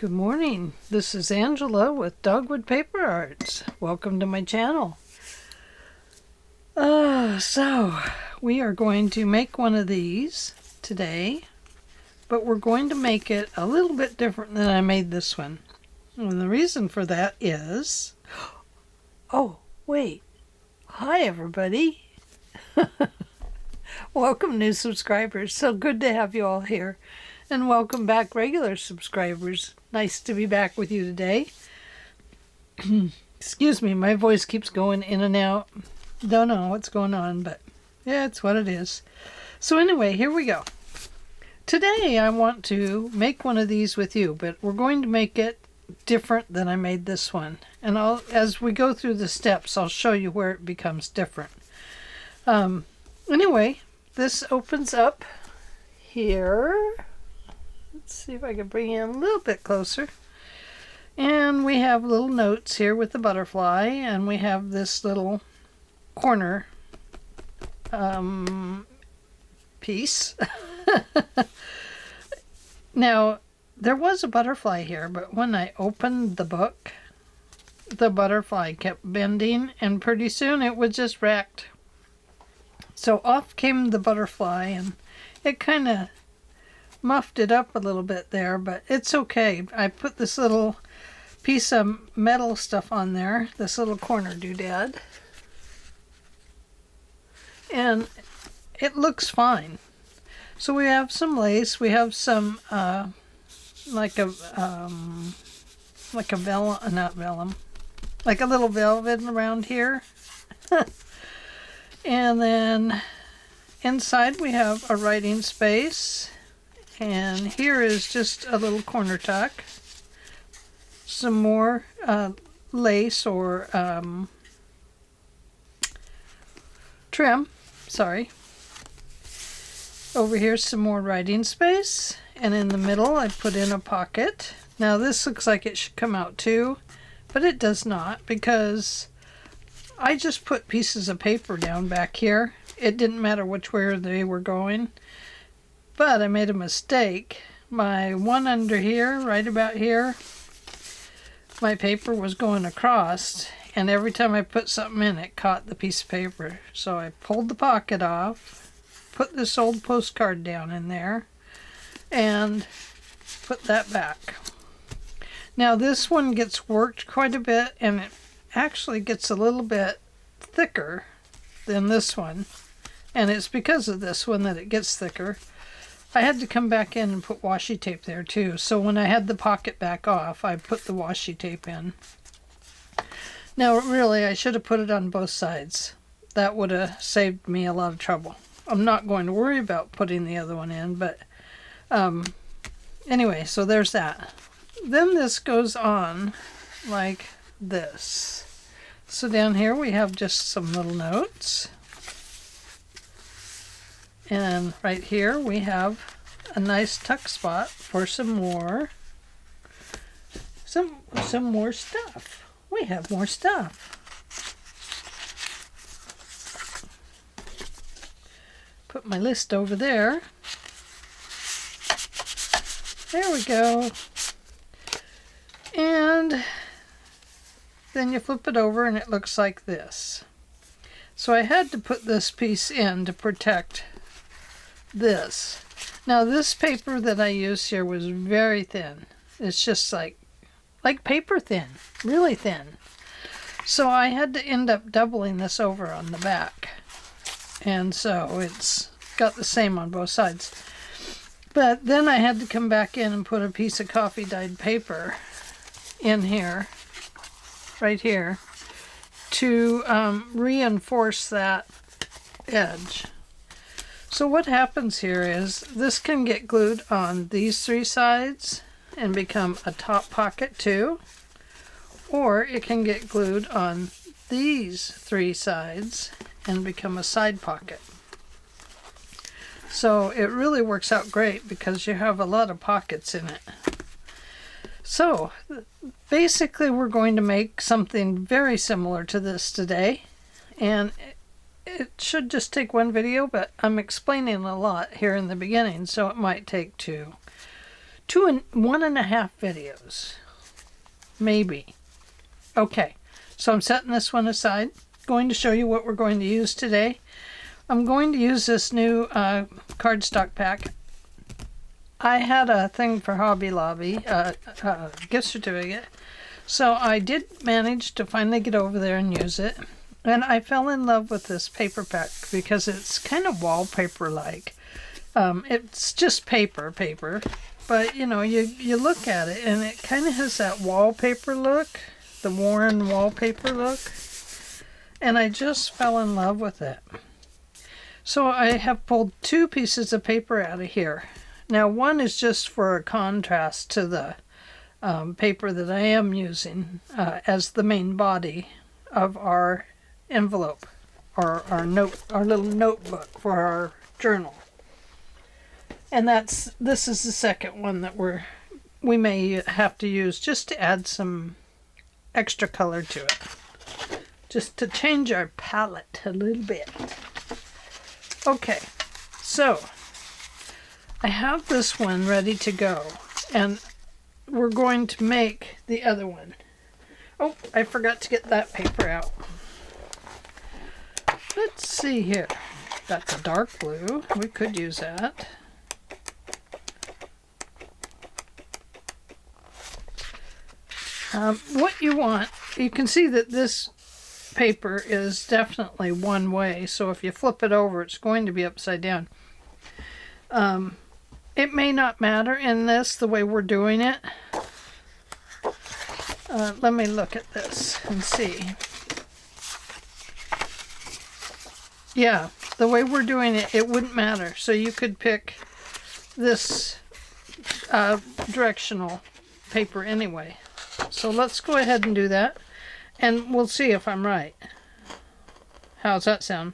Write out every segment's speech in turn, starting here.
Good morning. This is Angela with Dogwood Paper Arts. Welcome to my channel. So we are going to make one of these today, but we're going to make it a little bit different than I made this one. And the reason for that is, oh, wait. Hi, everybody. Welcome, new subscribers. So good to have you all here. And welcome back, regular subscribers. Nice to be back with you today. Excuse me, my voice keeps going in and out. Don't know what's going on, but yeah, it's what it is. So anyway, here we go. Today I want to make one of these with you, but we're going to make it different than I made this one. And as we go through the steps, I'll show you where it becomes different. Anyway, this opens up here. Let's see if I can bring it a little bit closer. And we have little notes here with the butterfly, and we have this little corner piece. Now, there was a butterfly here, but when I opened the book, the butterfly kept bending, and pretty soon it was just wrecked. So off came the butterfly, and it kind of muffed it up a little bit there, but it's okay. I put this little piece of metal stuff on there, this little corner doodad, and it looks fine. So we have some lace, we have some like a vellum, not vellum, like a little velvet around here. And then inside we have a writing space. And here is just a little corner tuck, some more lace or trim, sorry. Over here's some more writing space, and in the middle I put in a pocket. Now this looks like it should come out too, but it does not, because I just put pieces of paper down back here. It didn't matter which way they were going. But I made a mistake. My one under here, right about here, my paper was going across, and every time I put something in, it caught the piece of paper. So I pulled the pocket off, put this old postcard down in there, and put that back. Now this one gets worked quite a bit, and it actually gets a little bit thicker than this one. And it's because of this one that it gets thicker. I had to come back in and put washi tape there too. So when I had the pocket back off, I put the washi tape in. Now really, I should have put it on both sides. That would have saved me a lot of trouble. I'm not going to worry about putting the other one in, but anyway, so there's that. Then this goes on like this. So down here we have just some little notes. And right here we have a nice tuck spot for some more stuff. We have more stuff. Put my list over there. There we go. And then you flip it over and it looks like this. So I had to put this piece in to protect this. Now this paper that I used here was very thin. It's just like paper thin, really thin. So I had to end up doubling this over on the back. And so it's got the same on both sides. But then I had to come back in and put a piece of coffee dyed paper in here, right here, to reinforce that edge. So what happens here is this can get glued on these three sides and become a top pocket too, or it can get glued on these three sides and become a side pocket. So it really works out great because you have a lot of pockets in it. So basically we're going to make something very similar to this today, and it should just take one video, but I'm explaining a lot here in the beginning, so it might take two 1.5 videos, maybe. Okay, so I'm setting this one aside. Going to show you what we're going to use today. I'm going to use this new cardstock pack. I had a thing for Hobby Lobby, gift certificate, so I did manage to finally get over there and use it. And I fell in love with this paper pack because it's kind of wallpaper-like. It's just paper, but you know, you look at it and it kind of has that wallpaper look, the worn wallpaper look, and I just fell in love with it. So I have pulled 2 pieces of paper out of here. Now one is just for a contrast to the paper that I am using as the main body of our envelope, or our little notebook for our journal. And this is the second one that we may have to use just to add some extra color to it, just to change our palette a little bit. Okay, so I have this one ready to go, and we're going to make the other one. Oh, I forgot to get that paper out. Let's see here. That's a dark blue. We could use that. What you want, you can see that this paper is definitely one way, so if you flip it over, it's going to be upside down. It may not matter in this, the way we're doing it. Let me look at this and see. Yeah, the way we're doing it, it wouldn't matter. So you could pick this directional paper anyway. So let's go ahead and do that, and we'll see if I'm right. How's that sound?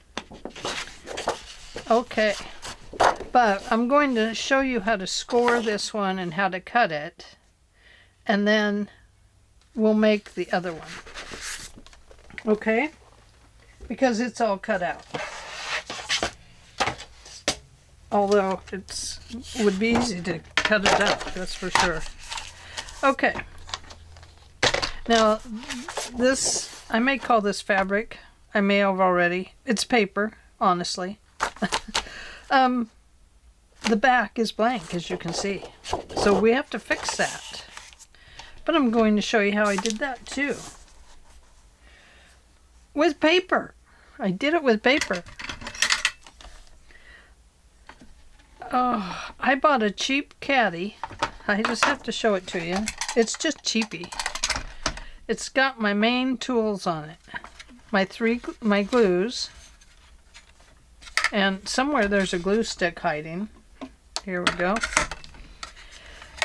Okay. But I'm going to show you how to score this one and how to cut it, and then we'll make the other one. Okay? Because it's all cut out. Although it would be easy to cut it out, that's for sure. Okay. Now, this, I may call this fabric. I may have already. It's paper, honestly. The back is blank, as you can see. So we have to fix that. But I'm going to show you how I did that too. With paper. I did it with paper. Oh, I bought a cheap caddy. I just have to show it to you. It's just cheapy. It's got my main tools on it. My glues. And somewhere there's a glue stick hiding. Here we go.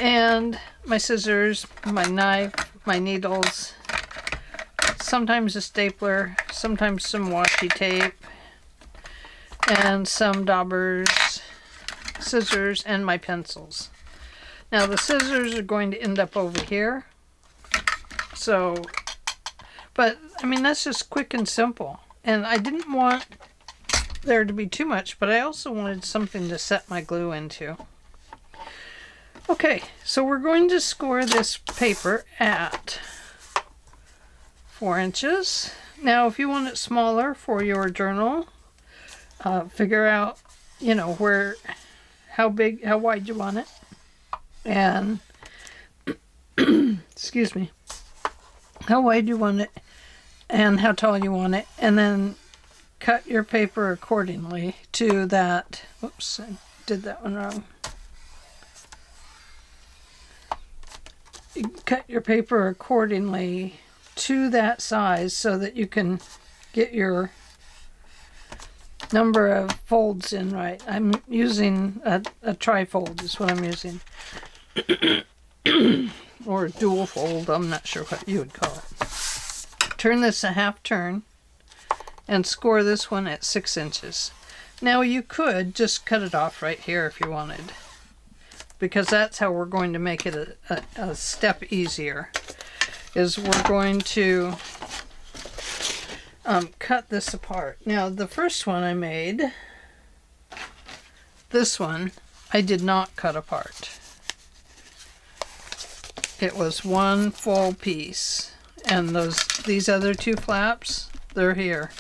And my scissors, my knife, my needles, sometimes a stapler, sometimes some washi tape, and some daubers, scissors, and my pencils. Now the scissors are going to end up over here. So, but I mean, that's just quick and simple. And I didn't want there to be too much, but I also wanted something to set my glue into. Okay, so we're going to score this paper at 4 inches. Now, if you want it smaller for your journal, figure out, you know, how wide you want it, and excuse me, how wide you want it, and how tall you want it, and then cut your paper accordingly to that. Whoops, I did that one wrong. You cut your paper accordingly to that size so that you can get your number of folds in right. I'm using a tri-fold is what I'm using. Or a dual fold, I'm not sure what you would call it. Turn this a half turn and score this one at 6 inches. Now you could just cut it off right here if you wanted, because that's how we're going to make it a step easier, is we're going to cut this apart. Now the first one I made, this one, I did not cut apart. it was one full piece. And these other two flaps, they're here.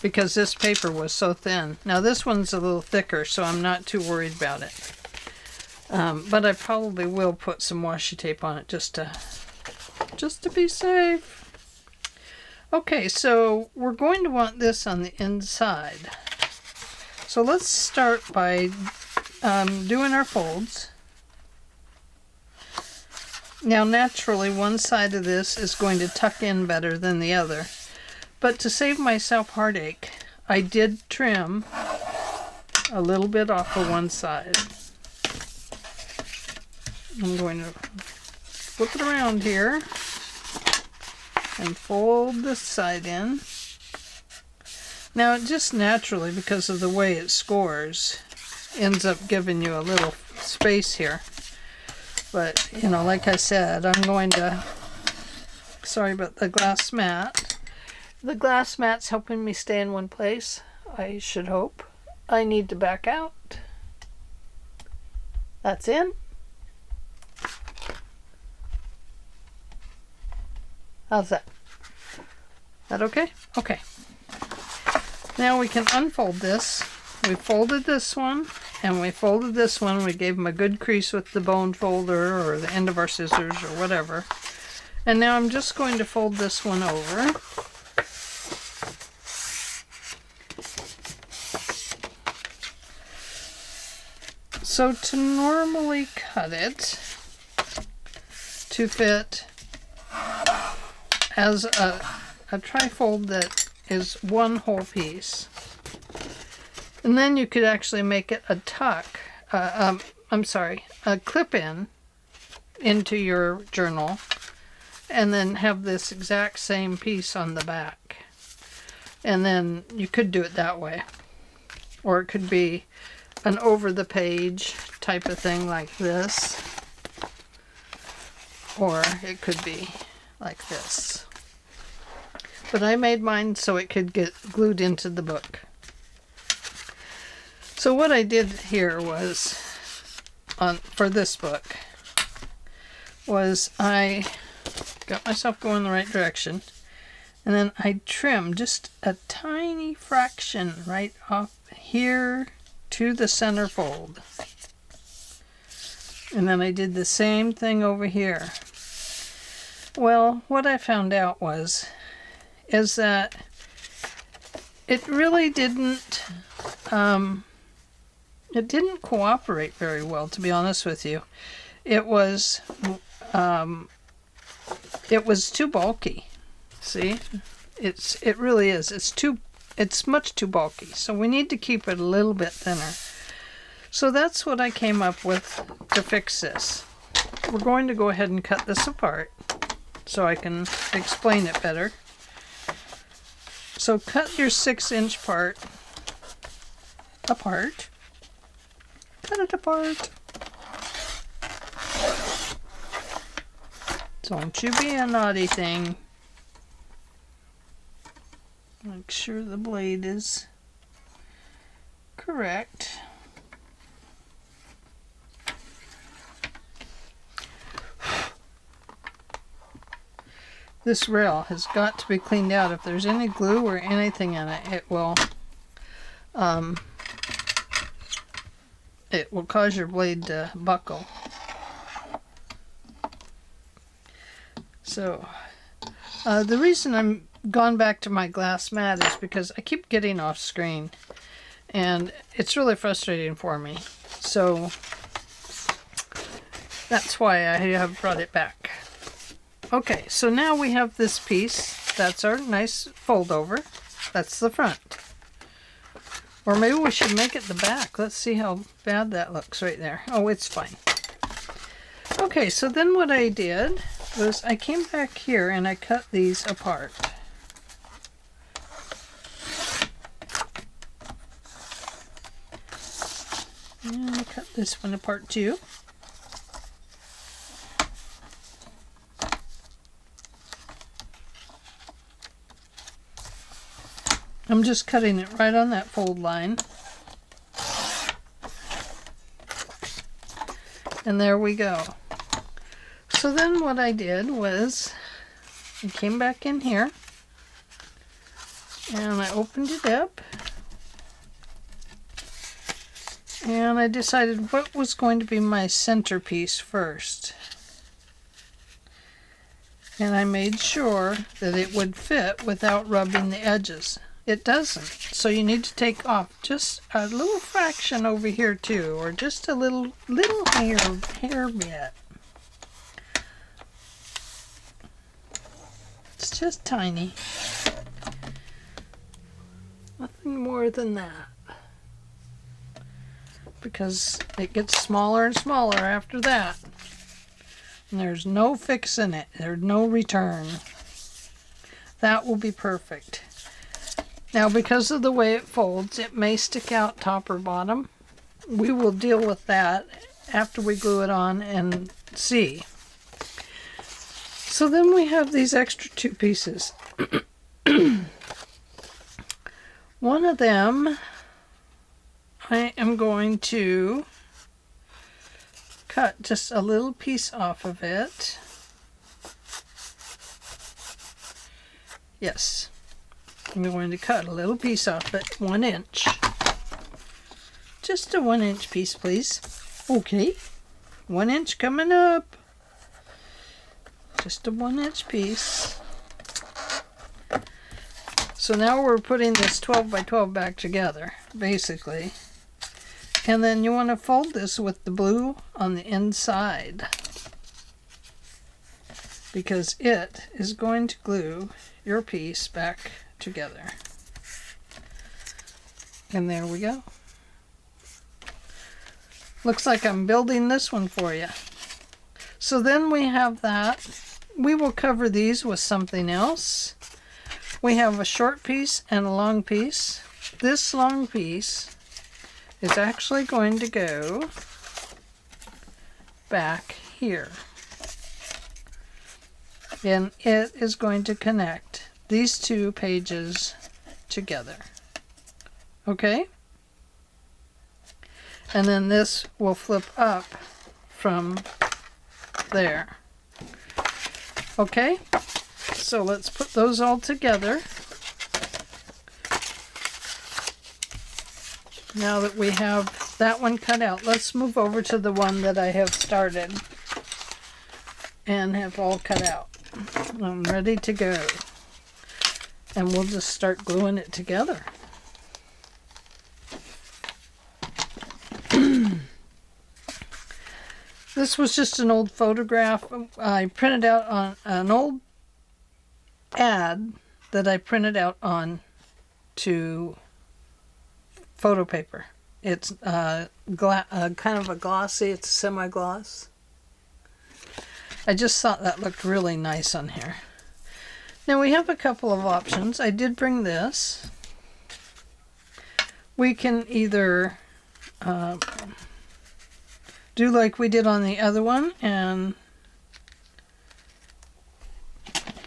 Because this paper was so thin. Now this one's a little thicker, so I'm not too worried about it. But I probably will put some washi tape on it just to be safe. Okay, so we're going to want this on the inside. So let's start by doing our folds. Now naturally one side of this is going to tuck in better than the other. But to save myself heartache, I did trim a little bit off of one side. I'm going to flip it around here and fold this side in. Now it just naturally, because of the way it scores, ends up giving you a little space here. But, you know, like I said, I'm going to, sorry about the glass mat. The glass mat's helping me stay in one place, I should hope. I need to back out. That's in. How's that? That okay? Okay. Now we can unfold this. We folded this one, and we folded this one. We gave them a good crease with the bone folder or the end of our scissors or whatever. And now I'm just going to fold this one over. So to normally cut it to fit as a trifold that is one whole piece. And then you could actually make it a tuck, a clip-in into your journal, and then have this exact same piece on the back. And then you could do it that way. Or it could be an over-the-page type of thing like this. Or it could be like this. But I made mine so it could get glued into the book. So what I did here was, for this book, was I got myself going the right direction, and then I trimmed just a tiny fraction right off here to the center fold. And then I did the same thing over here. Well, what I found out is that it really didn't cooperate very well, to be honest with you. It was too bulky. See? It really is. It's much too bulky. So we need to keep it a little bit thinner. So that's what I came up with to fix this. We're going to go ahead and cut this apart so I can explain it better. So cut your 6-inch part apart. Cut it apart. Don't you be a naughty thing. Make sure the blade is correct. This rail has got to be cleaned out. If there's any glue or anything in it, it will cause your blade to buckle. So the reason I'm gone back to my glass mat is because I keep getting off screen, and it's really frustrating for me. So that's why I have brought it back. Okay, so now we have this piece. That's our nice fold over. That's the front. Or maybe we should make it the back. Let's see how bad that looks right there. Oh, it's fine. Okay, so then what I did was I came back here and I cut these apart. And I cut this one apart too. I'm just cutting it right on that fold line. And there we go. So then what I did was I came back in here and I opened it up and I decided what was going to be my centerpiece first. And I made sure that it would fit without rubbing the edges. It doesn't. So you need to take off just a little fraction over here too, or just a little hair bit. It's just tiny. Nothing more than that. Because it gets smaller and smaller after that. And there's no fixing it. There's no return. That will be perfect. Now, because of the way it folds, it may stick out top or bottom. We will deal with that after we glue it on and see. So then we have these extra two pieces. One of them, I am going to cut just a little piece off of it. Yes, I'm going to cut a little piece off it, 1 inch. Just a 1 inch piece, please. Okay, 1 inch coming up. Just a 1 inch piece. So now we're putting this 12 by 12 back together, basically. And then you want to fold this with the blue on the inside, because it is going to glue your piece back together. And there we go. Looks like I'm building this one for you. So then we have that. We will cover these with something else. We have a short piece and a long piece. This long piece is actually going to go back here. And it is going to connect these two pages together. Okay? And then this will flip up from there. Okay? So let's put those all together. Now that we have that one cut out, let's move over to the one that I have started and have all cut out. I'm ready to go. And we'll just start gluing it together. This was just an old photograph I printed out on an old ad that I printed out on to photo paper. It's kind of a glossy, it's semi-gloss. I just thought that looked really nice on here. Now we have a couple of options. I did bring this. We can either do like we did on the other one and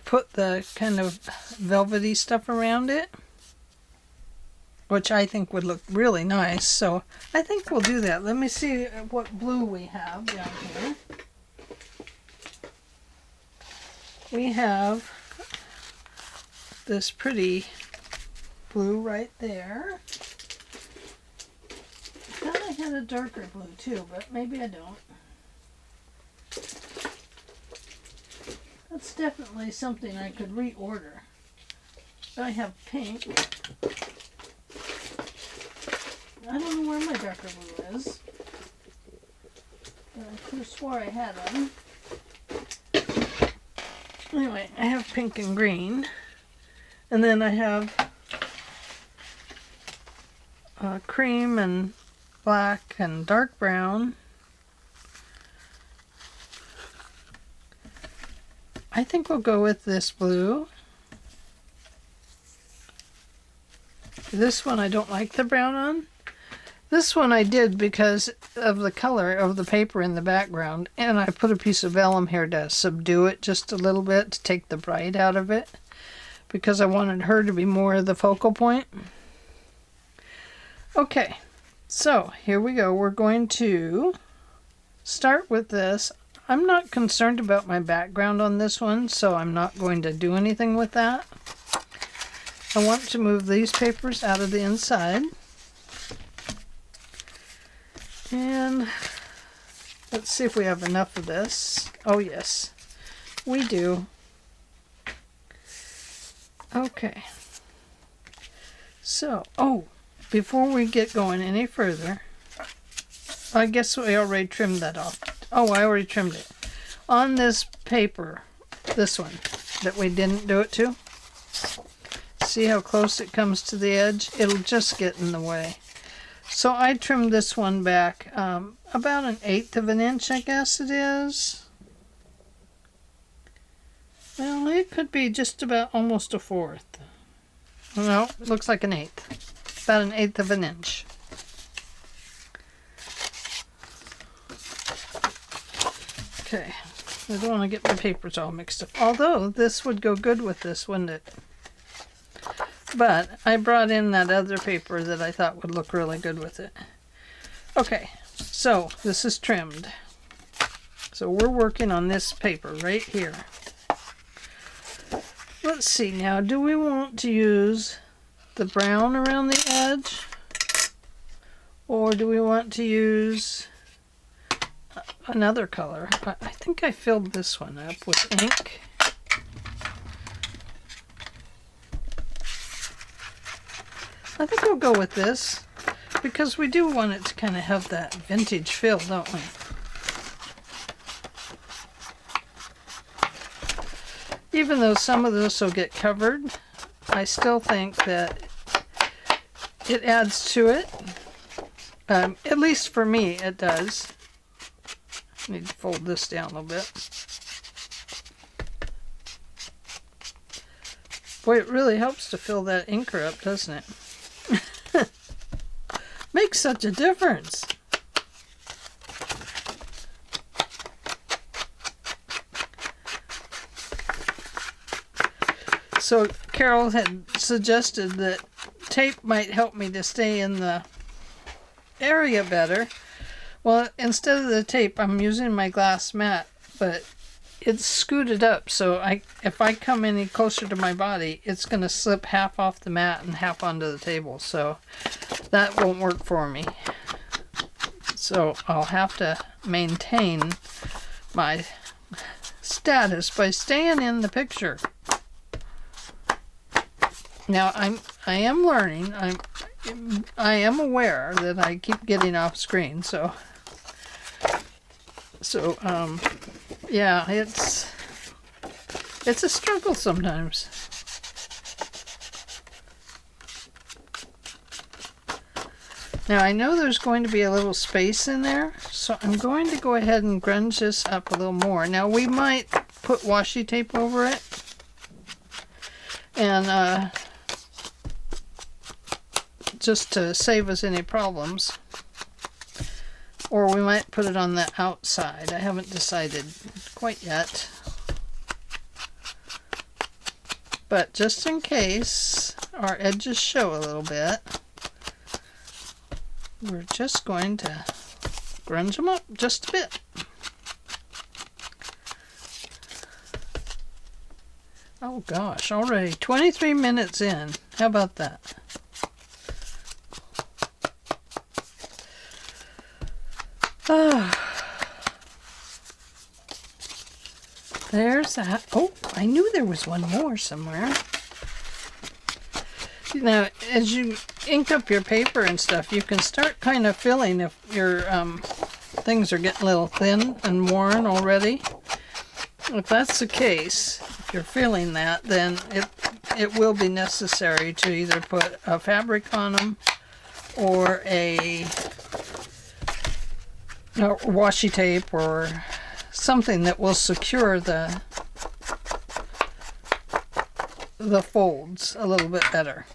put the kind of velvety stuff around it, which I think would look really nice. So I think we'll do that. Let me see what blue we have down here. We have this pretty blue right there. I thought I had a darker blue too, but maybe I don't. That's definitely something I could reorder. I have pink. I don't know where my darker blue is. But I could have swore I had them. Anyway, I have pink and green. And then I have cream and black and dark brown. I think we'll go with this blue. This one I don't like the brown on. This one I did because of the color of the paper in the background, and I put a piece of vellum here to subdue it just a little bit to take the bright out of it, because I wanted her to be more of the focal point. Okay, so here we go. We're going to start with this. I'm not concerned about my background on this one, so I'm not going to do anything with that. I want to move these papers out of the inside. And let's see if we have enough of this. Oh yes, we do. Okay. So, before we get going any further, I guess we already trimmed that off. Oh, I already trimmed it. On this paper, this one, that we didn't do it to, see how close it comes to the edge? It'll just get in the way. So I trimmed this one back about 1/8 of an inch, I guess it is. Well, it could be just about almost 1/4. No, it looks like 1/8. About 1/8 of an inch. Okay, I don't want to get my papers all mixed up. Although, this would go good with this, wouldn't it? But I brought in that other paper that I thought would look really good with it. Okay, so this is trimmed. So we're working on this paper right here. Let's see now, do we want to use the brown around the edge? Or do we want to use another color? I think I filled this one up with ink. I think I'll go with this because we do want it to kind of have that vintage feel, don't we? Even though some of this will get covered, I still think that it adds to it. At least for me, it does. Need to fold this down a little bit. Boy, it really helps to fill that inker up, doesn't it? Makes such a difference. So Carol had suggested that tape might help me to stay in the area better. Well, instead of the tape, I'm using my glass mat, but it's scooted up, so if I come any closer to my body, it's going to slip half off the mat and half onto the table, so that won't work for me. So I'll have to maintain my status by staying in the picture. Now I am learning. I am aware that I keep getting off screen, so yeah, it's a struggle sometimes. Now I know there's going to be a little space in there, so I'm going to go ahead and grunge this up a little more. Now we might put washi tape over it, and just to save us any problems. Or we might put it on the outside. I haven't decided quite yet. But just in case our edges show a little bit, we're just going to grunge them up just a bit. Oh gosh, already 23 minutes in. How about that? There's that. Oh, I knew there was one more somewhere. Now, as you ink up your paper and stuff, you can start kind of feeling if your things are getting a little thin and worn already. If that's the case, if you're feeling that, then it will be necessary to either put a fabric on them or a washi tape or something that will secure the folds a little bit better.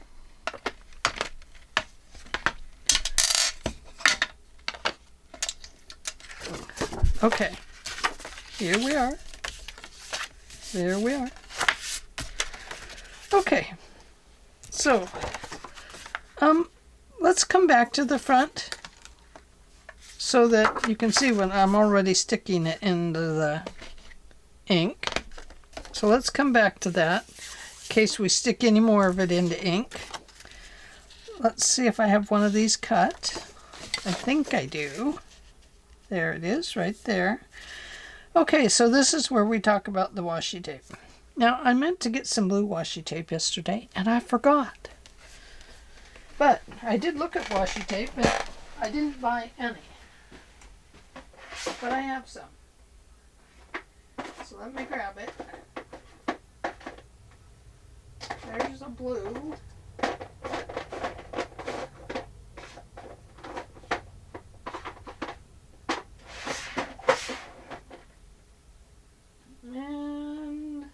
Okay, here we are. There we are. Okay, so let's come back to the front. so that you can see when I'm already sticking it into the ink. So let's come back to that in case we stick any more of it into ink. Let's see if I have one of these cut. I think I do. There it is, right there. Okay, so this is where we talk about the washi tape. Now, I meant to get some blue washi tape yesterday, and I forgot. But I did look at washi tape, but I didn't buy any. But I have some. So let me grab it. There's a blue. And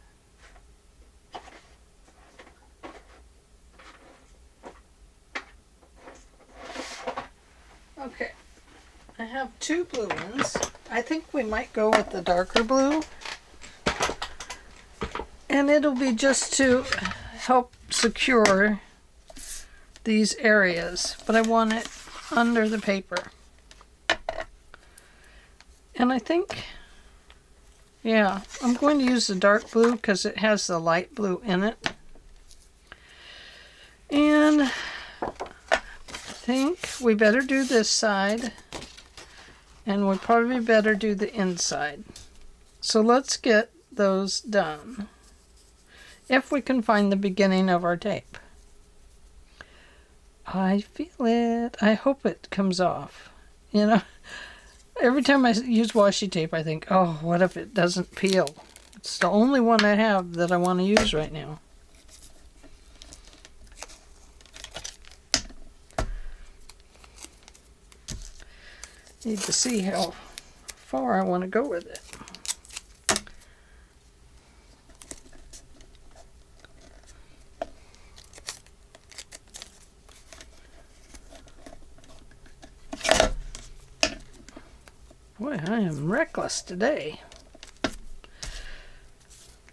okay, I have two blue ones. I think we might go with the darker blue. And it'll be just to help secure these areas, but I want it under the paper. And I think, yeah, I'm going to use the dark blue because it has the light blue in it. And I think we better do this side, and we probably better do the inside. So let's get those done. If we can find the beginning of our tape. I feel it. I hope it comes off. You know, every time I use washi tape, I think, oh, what if it doesn't peel? It's the only one I have that I want to use right now. Need to see how far I want to go with it. Boy, I am reckless today.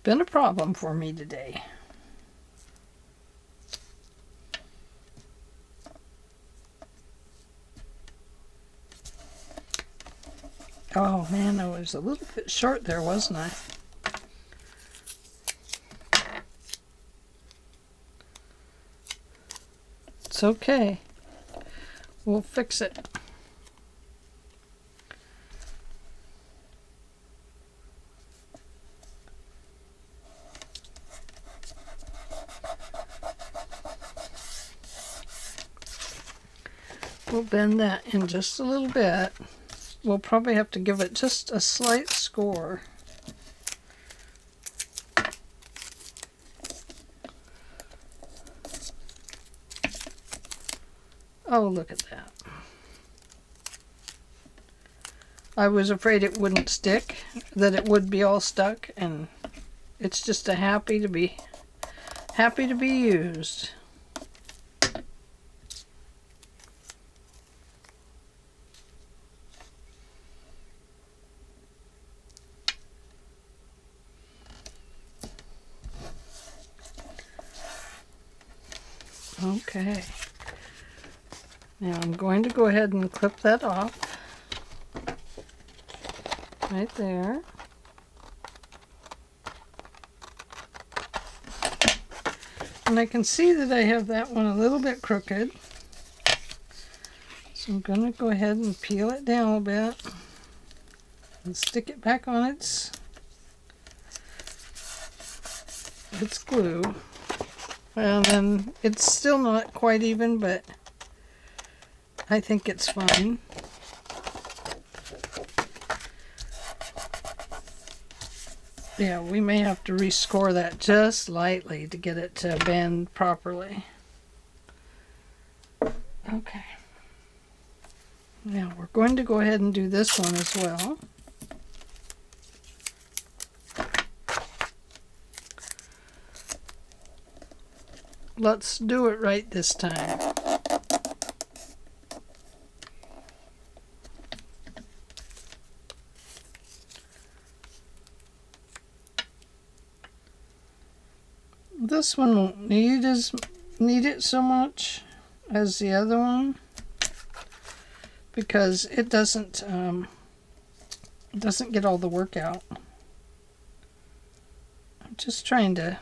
Been a problem for me today. Oh man, I was a little bit short there, wasn't I? It's okay. We'll fix it. We'll bend that in just a little bit. We'll probably have to give it just a slight score. Oh, look at that. I was afraid it wouldn't stick, that it would be all stuck, and it's just a happy to be used. Okay. Now I'm going to go ahead and clip that off. Right there. And I can see that I have that one a little bit crooked. So I'm going to go ahead and peel it down a bit and stick it back on its glue. Well, then it's still not quite even, but I think it's fine. Yeah, we may have to rescore that just lightly to get it to bend properly. Okay. Now we're going to go ahead and do this one as well. Let's do it right this time. This one won't need it so much as the other one, because it doesn't get all the work out. I'm just trying to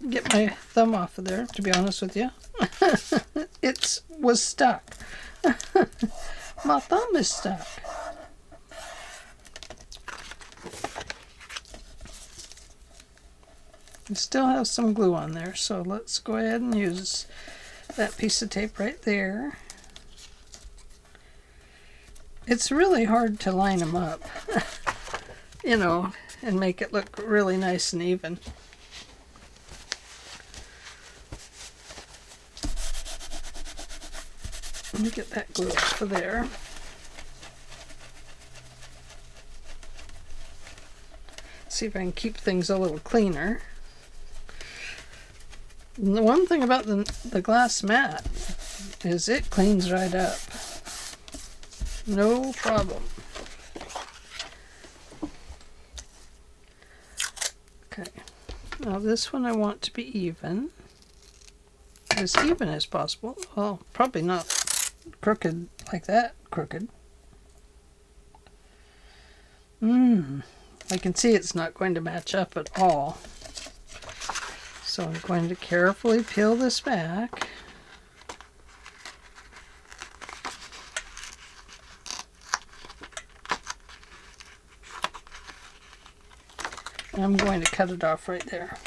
get my thumb off of there, to be honest with you. It was stuck. My thumb is stuck. I still have some glue on there, so let's go ahead and use that piece of tape right there. It's really hard to line them up, you know, and make it look really nice and even. Let me get that glue off of there. See if I can keep things a little cleaner. And the one thing about the glass mat is it cleans right up. No problem. Okay. Now this one I want to be even. As even as possible. Well, probably not crooked like that. Crooked. I can see it's not going to match up at all. So I'm going to carefully peel this back. I'm going to cut it off right there.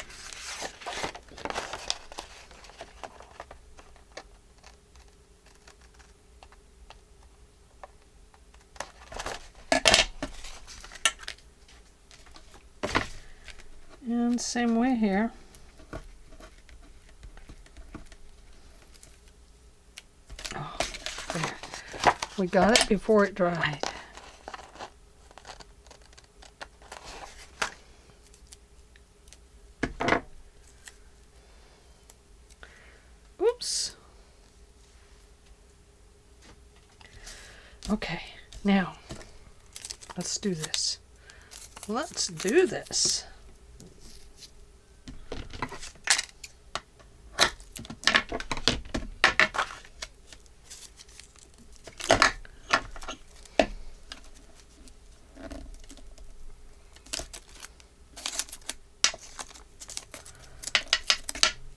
And same way here. Oh, there. We got it before it dried. Oops. Okay, now let's do this. Let's do this.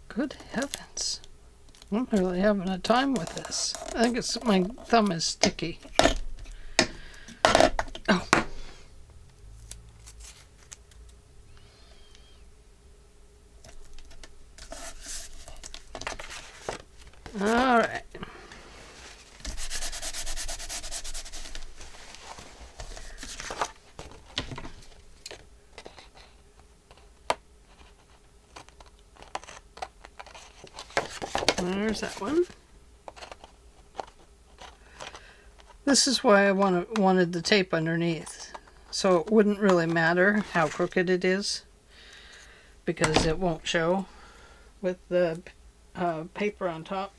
Good heavens. I'm really having a time with this. I think it's my thumb is sticky. Oh. All right. There's that one. This is why I wanted the tape underneath, so it wouldn't really matter how crooked it is, because it won't show with the paper on top.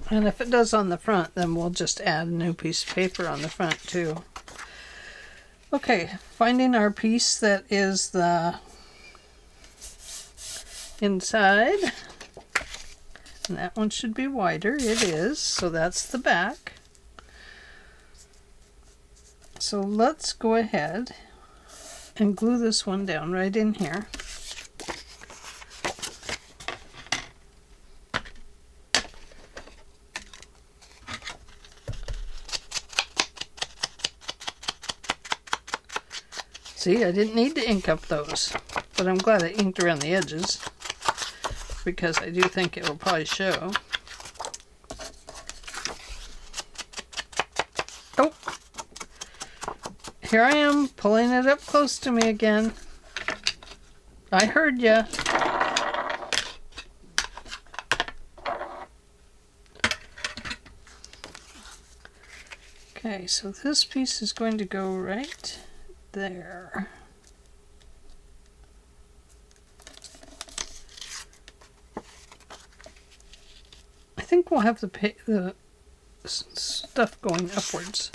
And if it does on the front, then we'll just add a new piece of paper on the front too. Okay, finding our piece that is the inside. And that one should be wider. It is. So that's the back. So let's go ahead and glue this one down right in here. See, I didn't need to ink up those, but I'm glad I inked around the edges, because I do think it will probably show. Oh! Here I am, pulling it up close to me again. I heard ya. Okay, so this piece is going to go right there. I think we'll have the stuff going upwards.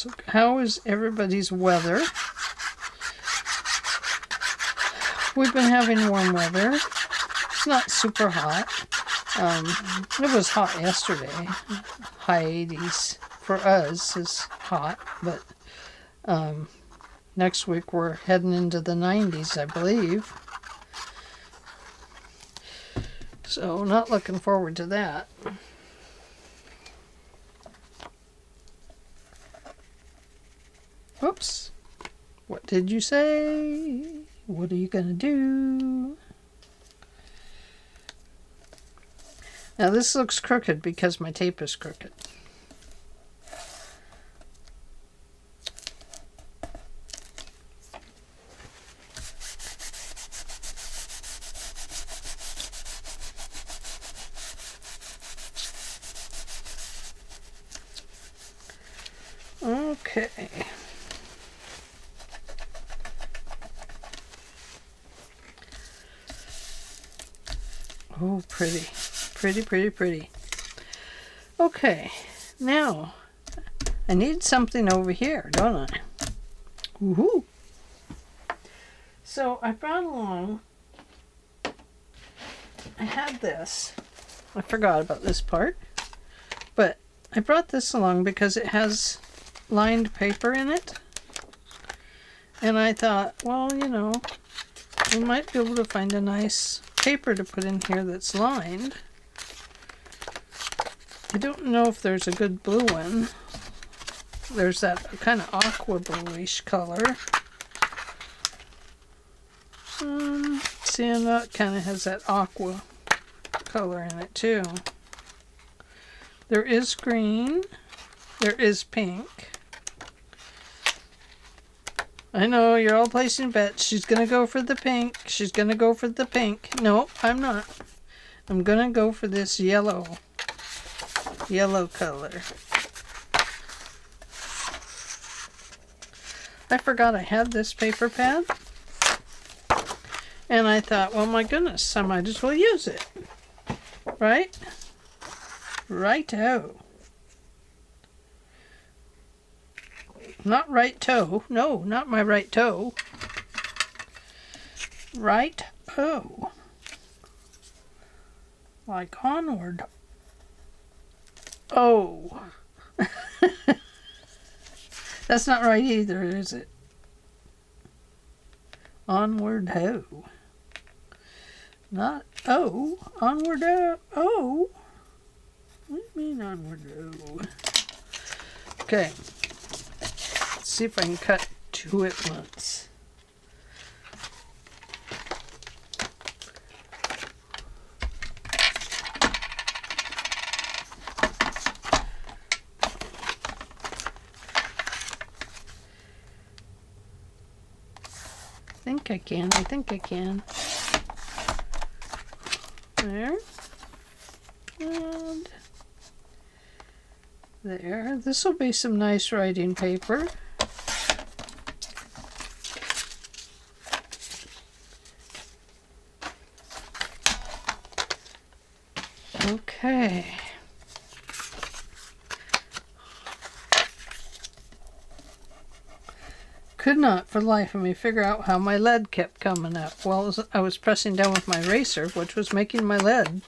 So how is everybody's weather? We've been having warm weather. It's not super hot. It was hot yesterday. High 80s for us is hot, but next week we're heading into the 90s, I believe. So not looking forward to that. Oops. What did you say? What are you gonna do? Now this looks crooked because my tape is crooked. Okay. Oh, pretty. Pretty, pretty, pretty. Okay, now I need something over here, don't I? Woohoo! So I brought along, I had this. I forgot about this part, but I brought this along because it has lined paper in it. And I thought, well, you know, we might be able to find a nice paper to put in here that's lined. I don't know if there's a good blue one. There's that kind of aqua bluish color. See, and that kind of has that aqua color in it too. There is green. There is pink. I know, you're all placing bets. She's going to go for the pink. She's going to go for the pink. No, I'm not. I'm going to go for this yellow color. I forgot I had this paper pad. And I thought, well, my goodness, I might as well use it. Right? Righto. Not right toe. No, not my right toe. Right-o. Like onward. Oh. That's not right either, is it? Onward ho. Not oh. Onward oh. What do you mean onward oh? Okay. Let's see if I can cut two at once. I think I can. There. And there. This will be some nice writing paper. Okay. Could not for the life of me figure out how my lead kept coming up. Well, I was pressing down with my eraser, which was making my lead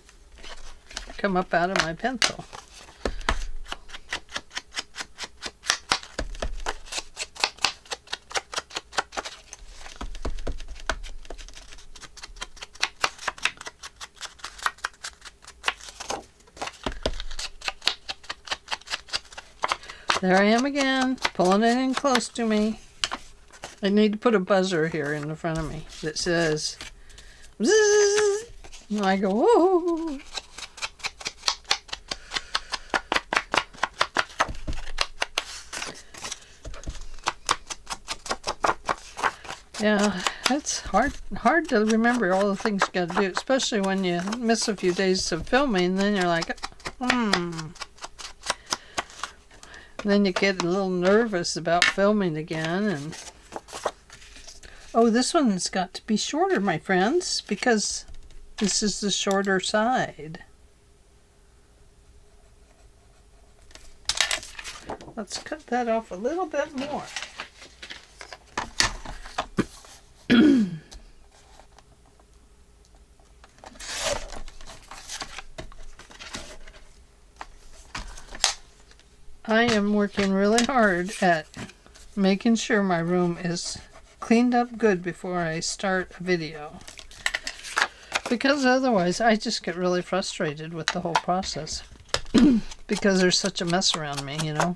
come up out of my pencil. There I am again, pulling it in close to me. I need to put a buzzer here in the front of me that says, zzz, and I go, whoa. Yeah, it's hard to remember all the things you got to do, especially when you miss a few days of filming. Then you're like, Then you get a little nervous about filming again. And oh, this one's got to be shorter, my friends, because this is the shorter side. Let's cut that off a little bit more. I am working really hard at making sure my room is cleaned up good before I start a video. Because otherwise I just get really frustrated with the whole process. Because there's such a mess around me, you know,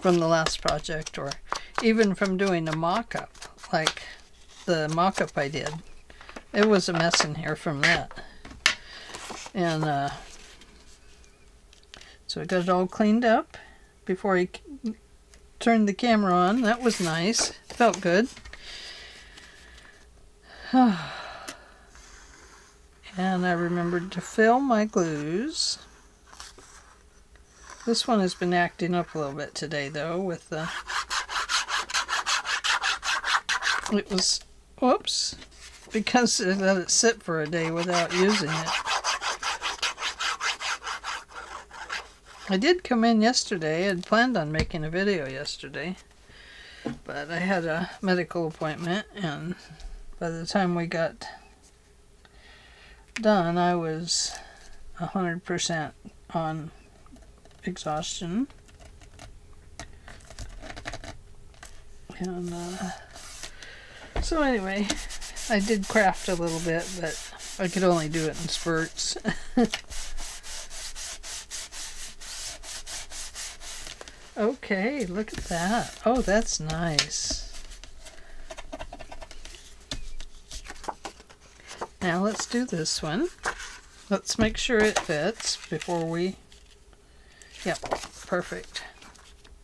from the last project, or even from doing a mock-up, like the mock-up I did. It was a mess in here from that. And so I got it all cleaned up before I turned the camera on. That was nice. Felt good. And I remembered to fill my glues. This one has been acting up a little bit today, though, with the... It was... Whoops. Because I let it sit for a day without using it. I did come in yesterday. I'd planned on making a video yesterday. But I had a medical appointment, and by the time we got done, I was 100% on exhaustion. And so anyway, I did craft a little bit, but I could only do it in spurts. Okay, look at that. Oh, that's nice. Now let's do this one. Let's make sure it fits before we... Yep, perfect.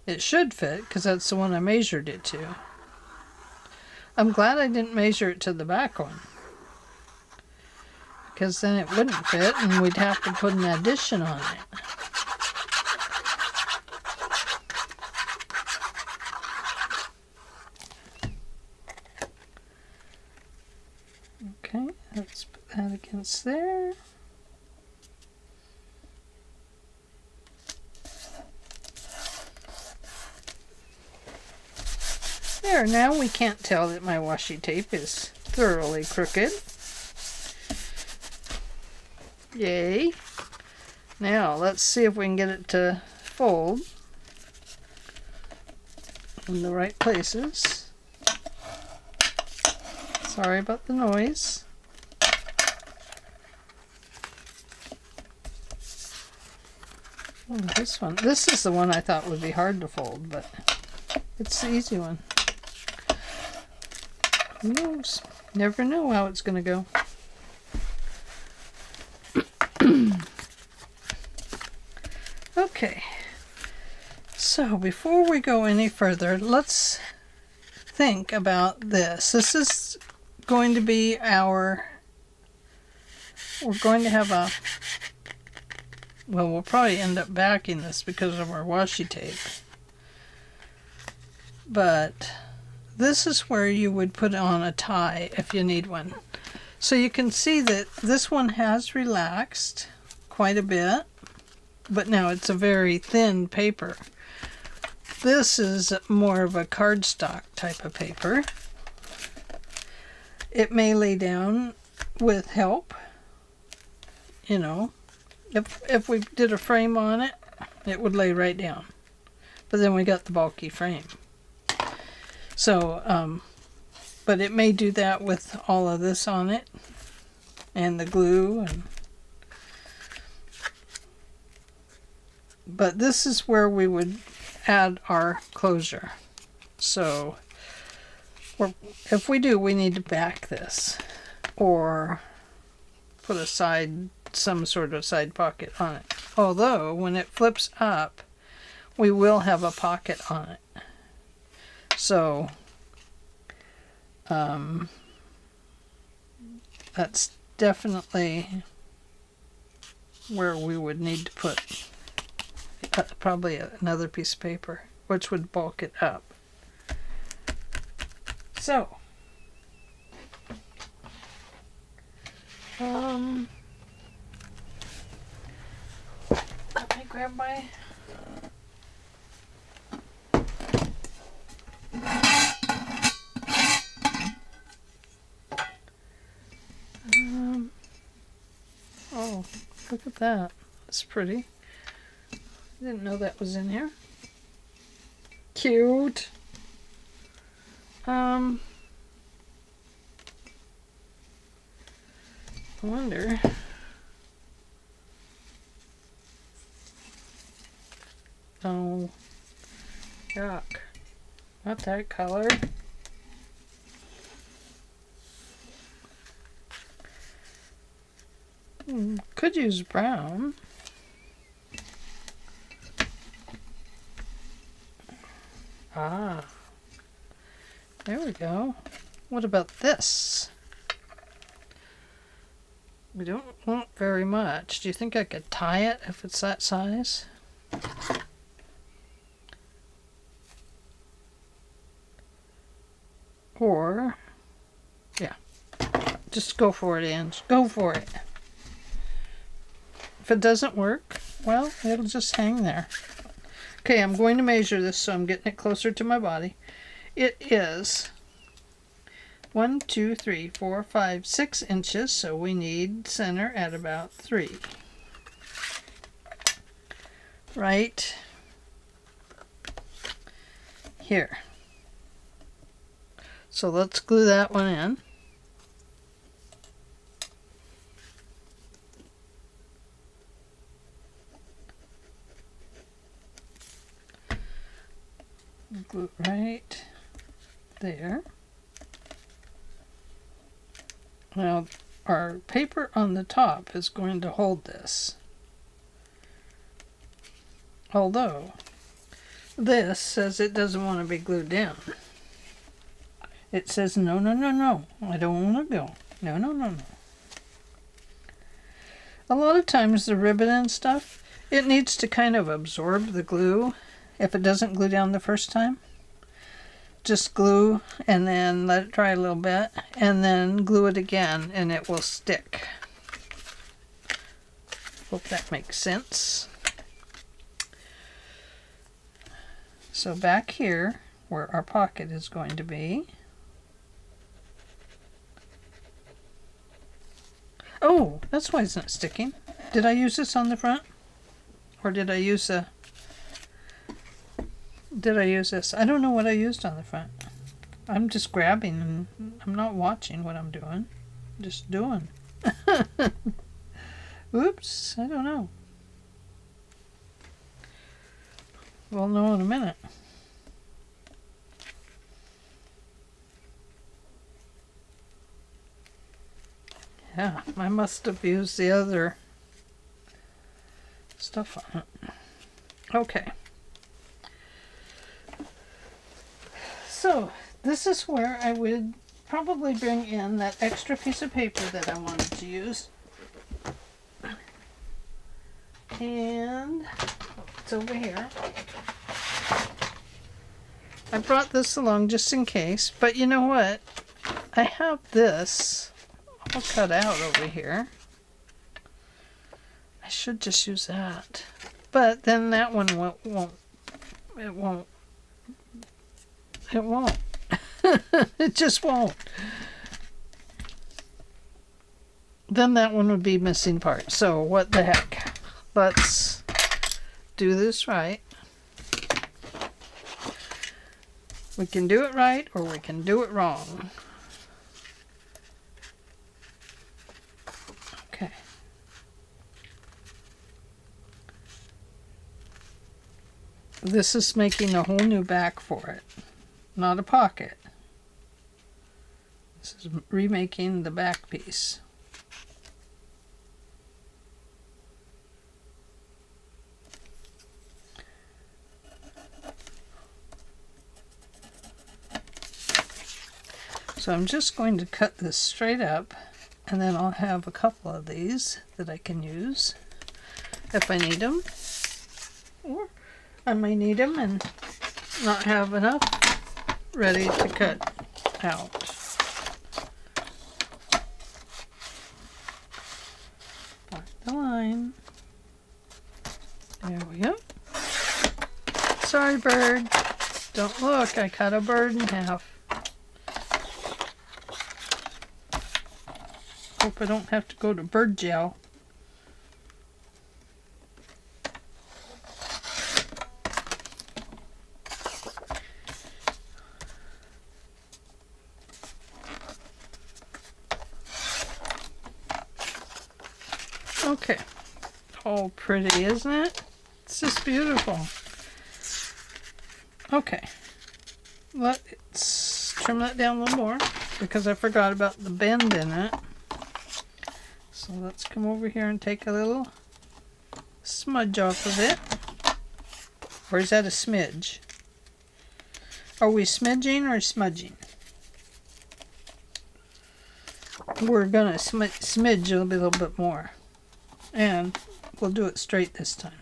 It should fit because that's the one I measured it to. I'm glad I didn't measure it to the back one, because then it wouldn't fit and we'd have to put an addition on it. Okay, let's put that against there. There, now we can't tell that my washi tape is thoroughly crooked. Yay. Now, let's see if we can get it to fold in the right places. Sorry about the noise. Oh, this is the one I thought would be hard to fold, but it's the easy one. Who knows? Never know how it's going to go. Okay. So before we go any further, let's think about this. This is going to be we're going to have a, well, we'll probably end up backing this because of our washi tape. But this is where you would put on a tie if you need one. So you can see that this one has relaxed quite a bit, but now it's a very thin paper. This is more of a cardstock type of paper. It may lay down with help, you know. If we did a frame on it, it would lay right down. But then we got the bulky frame. So, but it may do that with all of this on it, and the glue. But this is where we would add our closure. So, if we do, we need to back this, or put some sort of side pocket on it. Although, when it flips up, we will have a pocket on it. So, that's definitely where we would need to put probably another piece of paper, which would bulk it up. So, let me grab my Look at that. That's pretty. Didn't know that was in here. Cute. I wonder. Oh, yuck. Not that color. Could use brown. Ah, there we go. What about this? We don't want very much. Do you think I could tie it if it's that size? Or, yeah, just go for it, Ange. Go for it. If it doesn't work, well, it'll just hang there. Okay, I'm going to measure this so I'm getting it closer to my body. It is 1, 2, 3, 4, 5, 6 inches, so we need center at about 3. Right here. So let's glue that one in. Glue it right there. Now our paper on the top is going to hold this. Although this says it doesn't want to be glued down. It says no, no, no, no. I don't want to go. No, no, no, no. A lot of times the ribbon and stuff, it needs to kind of absorb the glue. If it doesn't glue down the first time, just glue and then let it dry a little bit and then glue it again and it will stick. Hope that makes sense. So back here where our pocket is going to be. Oh, that's why it's not sticking. Did I use this on the front? Or did I use a... Did I use this? I don't know what I used on the front. I'm just grabbing and I'm not watching what I'm doing. I'm just doing. Oops, I don't know. We'll know in a minute. Yeah, I must have used the other stuff on it. Okay. So this is where I would probably bring in that extra piece of paper that I wanted to use. And it's over here. I brought this along just in case, but you know what? I have this all cut out over here. I should just use that. But then that one won't. It just won't. Then that one would be missing part. So what the heck? Let's do this right. We can do it right or we can do it wrong. Okay. This is making a whole new back for it. Not a pocket. This is remaking the back piece. So I'm just going to cut this straight up, and then I'll have a couple of these that I can use if I need them. Or I may need them and not have enough ready to cut out. Mark the line. There we go. Sorry, bird. Don't look, I cut a bird in half. Hope I don't have to go to bird jail. Oh, pretty, isn't it? It's just beautiful. Okay, let's trim that down a little more because I forgot about the bend in it. So let's come over here and take a little smudge off of it. Or is that a smidge? Are we smidging or smudging? We're going to smidge a little bit more. And we'll do it straight this time.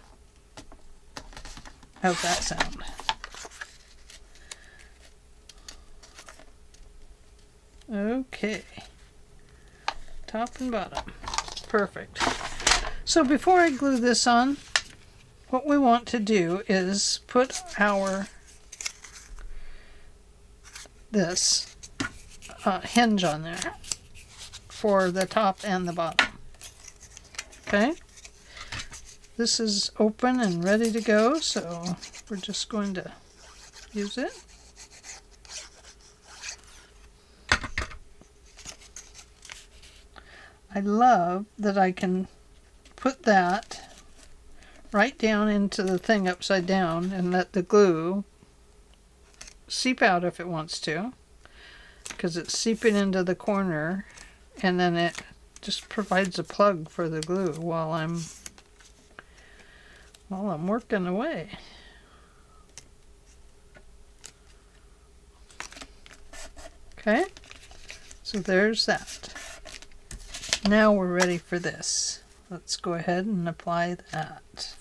How's that sound? Okay. Top and bottom. Perfect. So before I glue this on, what we want to do is put our this hinge on there for the top and the bottom. Okay, this is open and ready to go, so we're just going to use it. I love that I can put that right down into the thing upside down and let the glue seep out if it wants to, because it's seeping into the corner, and then it just provides a plug for the glue while I'm working away. Okay, so there's that. Now we're ready for this. Let's go ahead and apply that.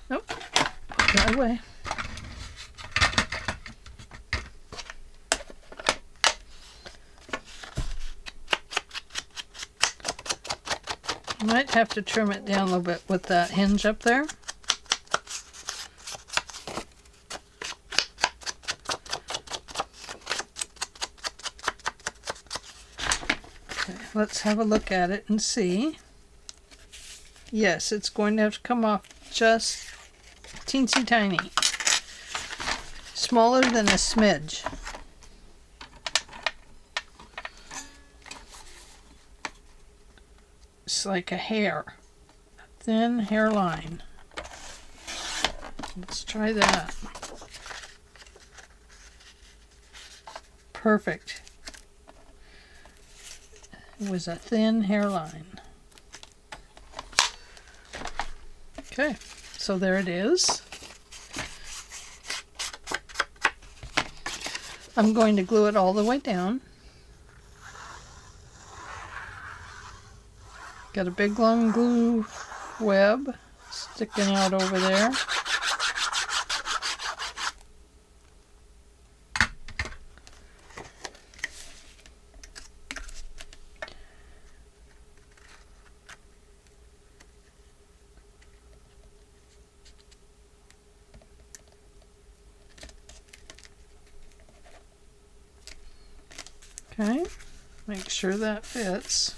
Nope, put that away. I might have to trim it down a little bit with that hinge up there. Okay, let's have a look at it and see. Yes, it's going to have to come off just teensy tiny. Smaller than a smidge. It's like a hair. A thin hairline. Let's try that. Perfect. It was a thin hairline. Okay, so there it is. I'm going to glue it all the way down. Got a big long glue web sticking out over there. Okay, make sure that fits.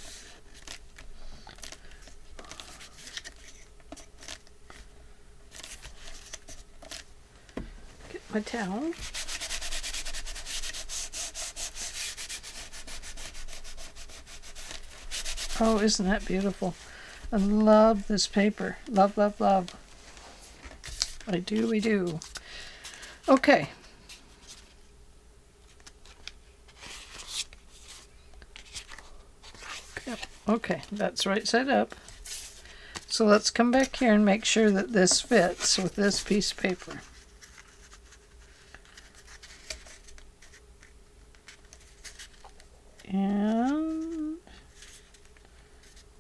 Get my towel. Oh, isn't that beautiful? I love this paper. Love, love, love. I do. Okay. Okay, that's right side up. So let's come back here and make sure that this fits with this piece of paper. And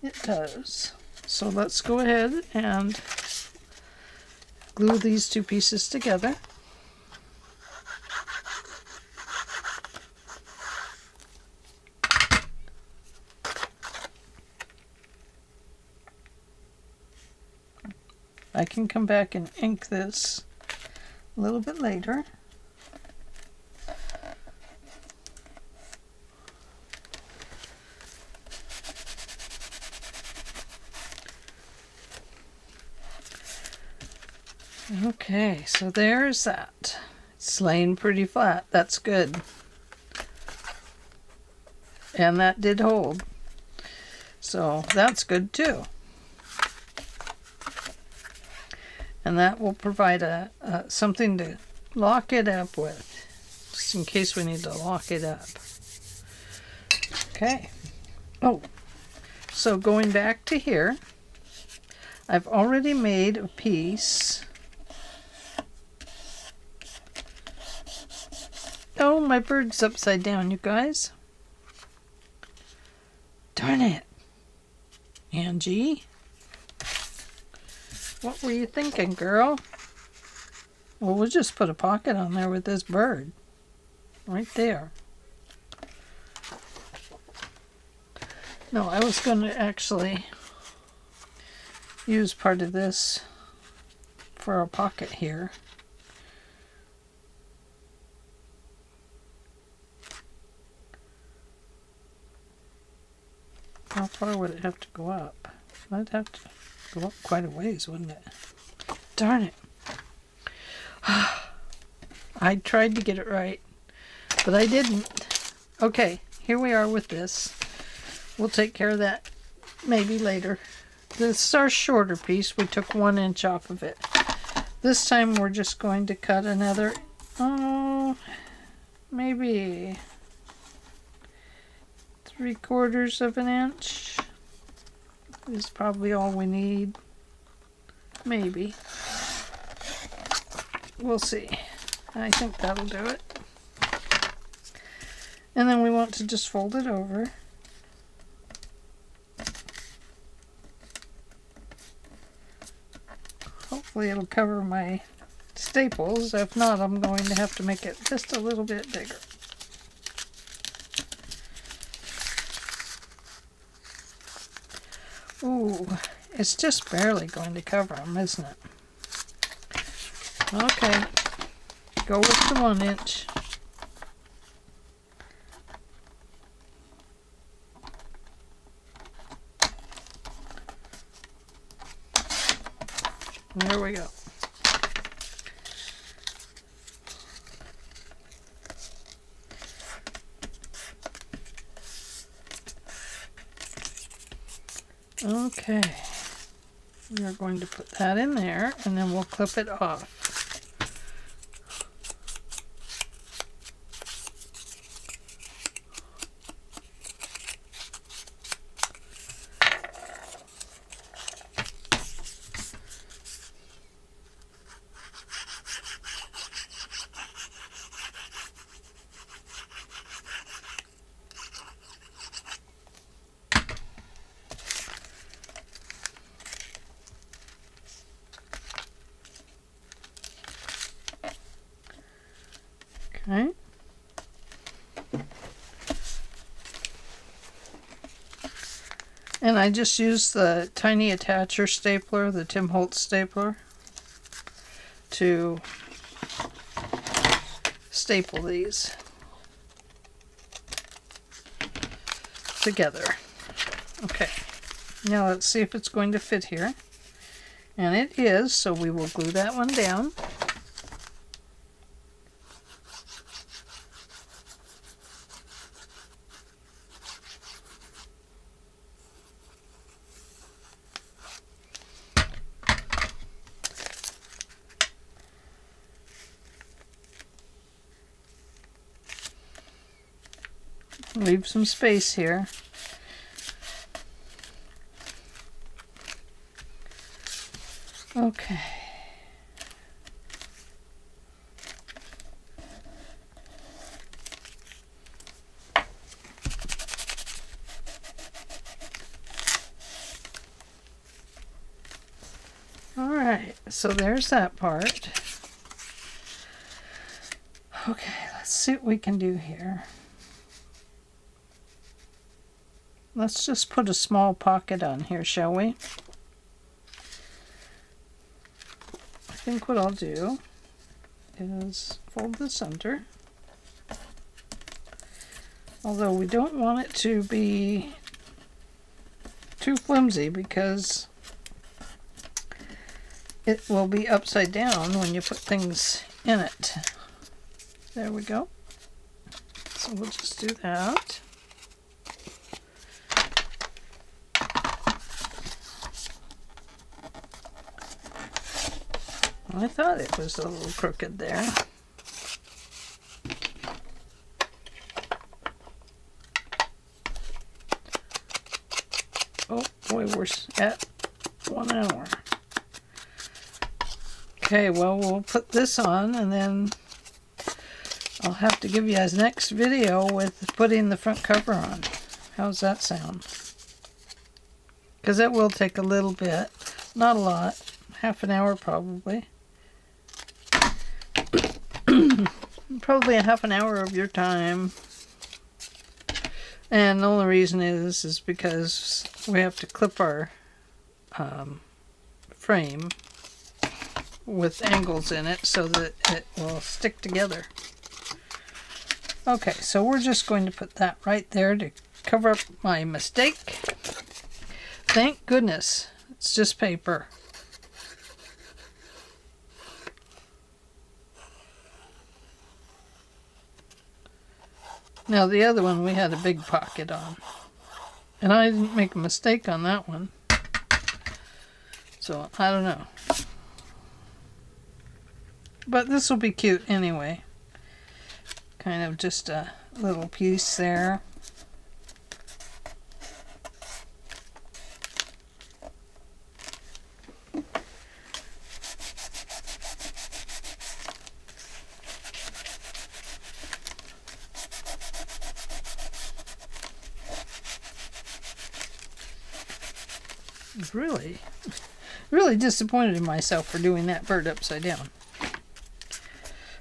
it does. So let's go ahead and glue these two pieces together. I can come back and ink this a little bit later. Okay, so there's that. It's laying pretty flat. That's good. And that did hold. So that's good too. And that will provide something to lock it up with, just in case we need to lock it up. Okay. Oh, so going back to here, I've already made a piece. Oh, my bird's upside down, you guys. Darn it. Angie. What were you thinking, girl? Well, we'll just put a pocket on there with this bird. Right there. No, I was going to actually use part of this for a pocket here. How far would it have to go up? I'd have to go up quite a ways, wouldn't it? Darn it. I tried to get it right, but I didn't. Okay, here we are with this. We'll take care of that maybe later. This is our shorter piece. We took 1 inch off of it. This time we're just going to cut another, maybe 3/4 of an inch is probably all we need. Maybe. We'll see. I think that'll do it. And then we want to just fold it over. Hopefully it'll cover my staples. If not, I'm going to have to make it just a little bit bigger. Ooh, it's just barely going to cover them, isn't it? Okay, go with the 1 inch. There we go. Okay, we are going to put that in there and then we'll clip it off. Okay. And I just used the tiny attacher stapler, the Tim Holtz stapler, to staple these together. Okay. Now let's see if it's going to fit here. And it is, so we will glue that one down. Leave some space here. Okay. All right, so there's that part. Okay, let's see what we can do here. Let's just put a small pocket on here, shall we? I think what I'll do is fold this under. Although we don't want it to be too flimsy because it will be upside down when you put things in it. There we go. So we'll just do that. I thought it was a little crooked there. Oh boy, we're at 1 hour. Okay, well, we'll put this on and then I'll have to give you guys next video with putting the front cover on. How's that sound? Because that will take a little bit. Not a lot. Half an hour probably. Probably a half an hour of your time. And the only reason is because we have to clip our frame with angles in it so that it will stick together. Okay, so we're just going to put that right there to cover up my mistake. Thank goodness it's just paper. Now the other one we had a big pocket on. And I didn't make a mistake on that one. So I don't know. But this will be cute anyway. Kind of just a little piece there. Really disappointed in myself for doing that bird upside down.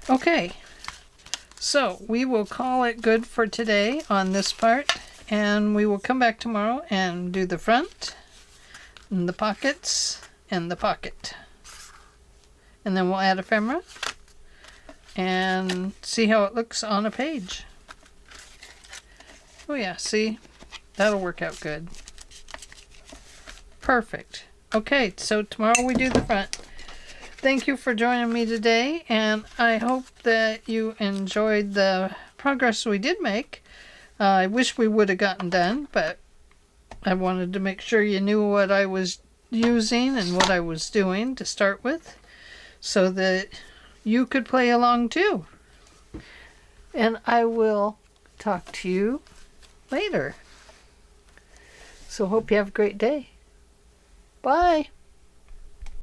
Okay, so we will call it good for today on this part, and we will come back tomorrow and do the front and the pockets and the pocket, and then we'll add ephemera and see how it looks on a page. Oh yeah, see, that'll work out good. Perfect. Okay, so tomorrow we do the front. Thank you for joining me today, and I hope that you enjoyed the progress we did make. I wish we would have gotten done, but I wanted to make sure you knew what I was using and what I was doing to start with, so that you could play along too. And I will talk to you later. So hope you have a great day. Bye.